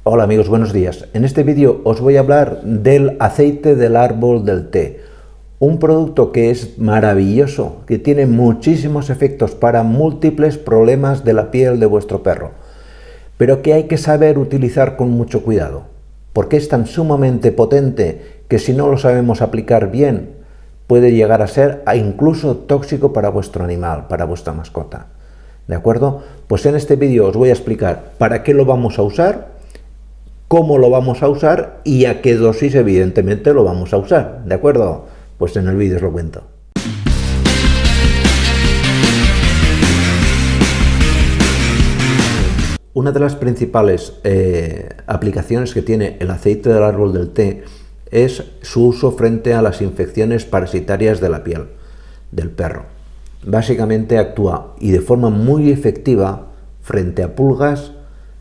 Hola amigos, buenos días. En este vídeo os voy a hablar del aceite del árbol del té, un producto que es maravilloso, que tiene muchísimos efectos para múltiples problemas de la piel de vuestro perro, pero que hay que saber utilizar con mucho cuidado, porque es tan sumamente potente que si no lo sabemos aplicar bien, puede llegar a ser incluso tóxico para vuestro animal, para vuestra mascota. ¿De acuerdo? Pues en este vídeo os voy a explicar para qué lo vamos a usar, cómo lo vamos a usar y a qué dosis evidentemente lo vamos a usar, ¿de acuerdo? Pues en el vídeo os lo cuento. Una de las principales aplicaciones que tiene el aceite del árbol del té es su uso frente a las infecciones parasitarias de la piel del perro. Básicamente actúa y de forma muy efectiva frente a pulgas,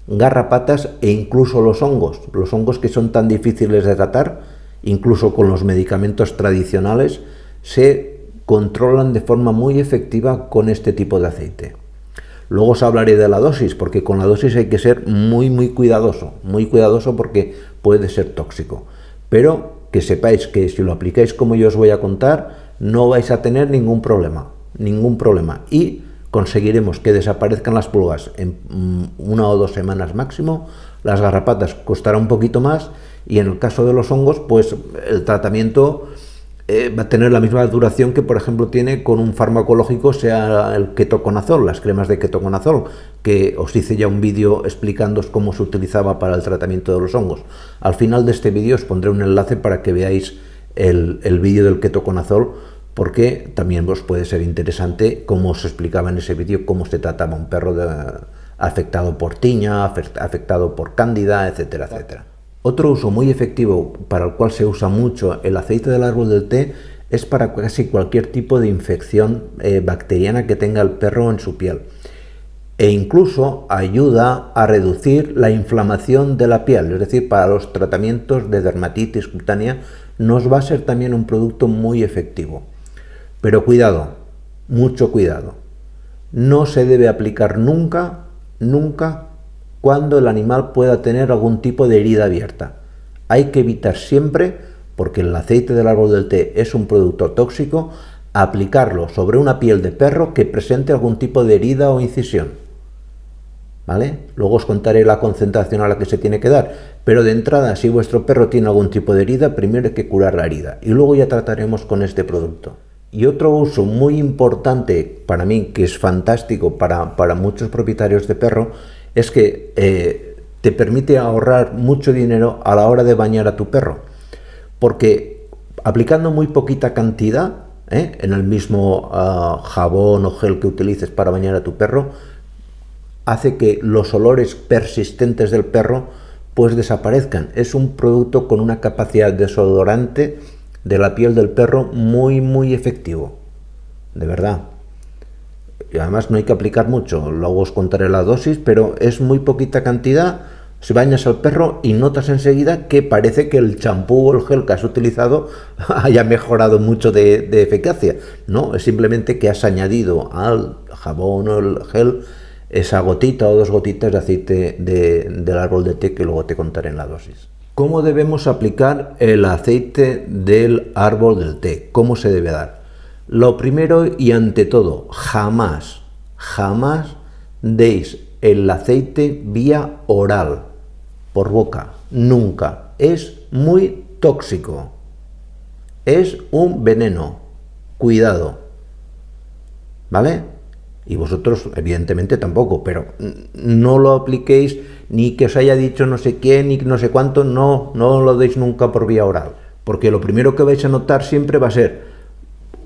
garrapatas e incluso los hongos que son tan difíciles de tratar, incluso con los medicamentos tradicionales, se controlan de forma muy efectiva con este tipo de aceite. Luego os hablaré de la dosis, porque con la dosis hay que ser muy cuidadoso porque puede ser tóxico. Pero que sepáis que si lo aplicáis como yo os voy a contar, no vais a tener ningún problema, y conseguiremos que desaparezcan las pulgas en 1 o 2 semanas máximo. Las garrapatas costará un poquito más y en el caso de los hongos, pues el tratamiento va a tener la misma duración que, por ejemplo, tiene con un farmacológico, sea el ketoconazol, las cremas de ketoconazol, que os hice ya un vídeo explicándoos cómo se utilizaba para el tratamiento de los hongos. Al final de este vídeo os pondré un enlace para que veáis el vídeo del ketoconazol, porque también os puede ser interesante, como os explicaba en ese vídeo, cómo se trataba un perro afectado por tiña, afectado por cándida, etcétera, etcétera. Otro uso muy efectivo para el cual se usa mucho el aceite del árbol del té es para casi cualquier tipo de infección bacteriana que tenga el perro en su piel. E incluso ayuda a reducir la inflamación de la piel, es decir, para los tratamientos de dermatitis cutánea nos va a ser también un producto muy efectivo. Pero cuidado, mucho cuidado. No se debe aplicar nunca cuando el animal pueda tener algún tipo de herida abierta. Hay que evitar siempre, porque el aceite del árbol del té es un producto tóxico, aplicarlo sobre una piel de perro que presente algún tipo de herida o incisión. ¿Vale? Luego os contaré la concentración a la que se tiene que dar, pero de entrada, si vuestro perro tiene algún tipo de herida, primero hay que curar la herida y luego ya trataremos con este producto. Y otro uso muy importante para mí, que es fantástico para muchos propietarios de perro, es que te permite ahorrar mucho dinero a la hora de bañar a tu perro, porque aplicando muy poquita cantidad en el mismo jabón o gel que utilices para bañar a tu perro, hace que los olores persistentes del perro pues desaparezcan. Es un producto con una capacidad desodorante de la piel del perro muy efectivo, de verdad. Y además no hay que aplicar mucho, luego os contaré la dosis, pero es muy poquita cantidad. Si bañas al perro y notas enseguida que parece que el champú o el gel que has utilizado haya mejorado mucho de eficacia. No, es simplemente que has añadido al jabón o el gel esa gotita o 2 gotitas de aceite del árbol de té, que luego te contaré en la dosis. ¿Cómo debemos aplicar el aceite del árbol del té? ¿Cómo se debe dar? Lo primero y ante todo, jamás deis el aceite vía oral, por boca, nunca. Es muy tóxico, es un veneno, cuidado, ¿vale? Y vosotros evidentemente tampoco, pero no lo apliquéis, ni que os haya dicho no sé quién ni no sé cuánto, no lo deis nunca por vía oral, porque lo primero que vais a notar siempre va a ser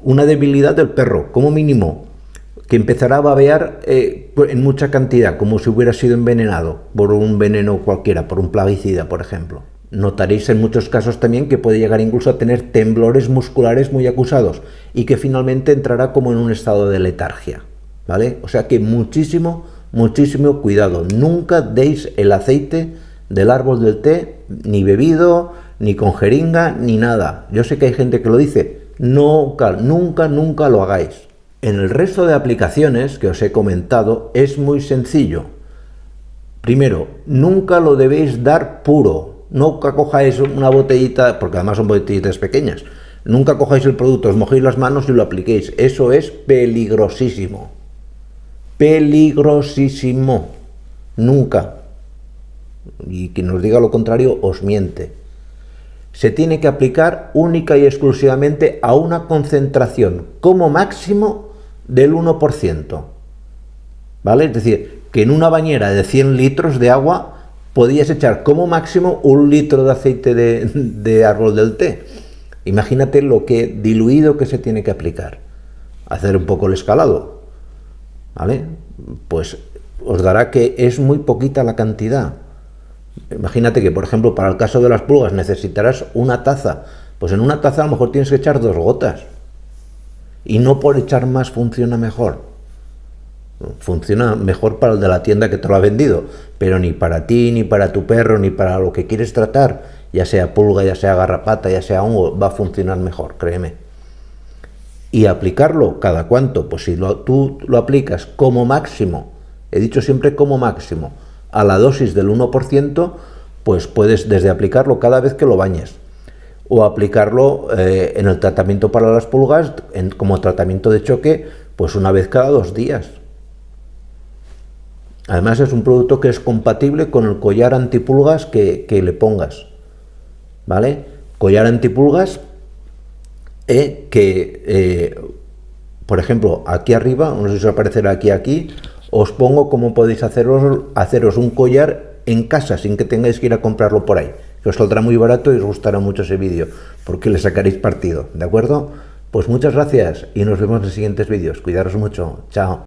una debilidad del perro, como mínimo, que empezará a babear en mucha cantidad, como si hubiera sido envenenado por un veneno cualquiera, por un plaguicida, por ejemplo. Notaréis en muchos casos también que puede llegar incluso a tener temblores musculares muy acusados y que finalmente entrará como en un estado de letargia, ¿vale? O sea que muchísimo cuidado. Nunca deis el aceite del árbol del té, ni bebido, ni con jeringa, ni nada. Yo sé que hay gente que lo dice, nunca lo hagáis. En el resto de aplicaciones que os he comentado es muy sencillo. Primero, nunca lo debéis dar puro. Nunca cojáis una botellita, porque además son botellitas pequeñas. Nunca cojáis el producto, os mojéis las manos y lo apliquéis. Eso es peligrosísimo. Peligrosísimo. Nunca. Y quien nos diga lo contrario os miente. Se tiene que aplicar única y exclusivamente a una concentración como máximo del 1%. ¿Vale? Es decir, que en una bañera de 100 litros de agua podías echar como máximo 1 litro de aceite de árbol del té. Imagínate lo que diluido que se tiene que aplicar. Hacer un poco el escalado. ¿Vale? Pues os dará que es muy poquita la cantidad. Imagínate que, por ejemplo, para el caso de las pulgas necesitarás una taza. Pues en una taza a lo mejor tienes que echar 2 gotas. Y no por echar más funciona mejor. Funciona mejor para el de la tienda que te lo ha vendido, pero ni para ti, ni para tu perro, ni para lo que quieres tratar, ya sea pulga, ya sea garrapata, ya sea hongo, va a funcionar mejor, créeme. Y aplicarlo cada cuánto, pues si tú lo aplicas como máximo, he dicho siempre como máximo, a la dosis del 1%, pues puedes desde aplicarlo cada vez que lo bañes, o aplicarlo en el tratamiento para las pulgas, como tratamiento de choque, pues una vez cada 2 días. Además es un producto que es compatible con el collar antipulgas que le pongas, ¿vale? Collar antipulgas por ejemplo, aquí arriba, no sé si os aparecerá aquí, os pongo cómo podéis haceros un collar en casa sin que tengáis que ir a comprarlo por ahí, que os saldrá muy barato y os gustará mucho ese vídeo, porque le sacaréis partido, ¿de acuerdo? Pues muchas gracias y nos vemos en los siguientes vídeos. Cuidaros mucho. Chao.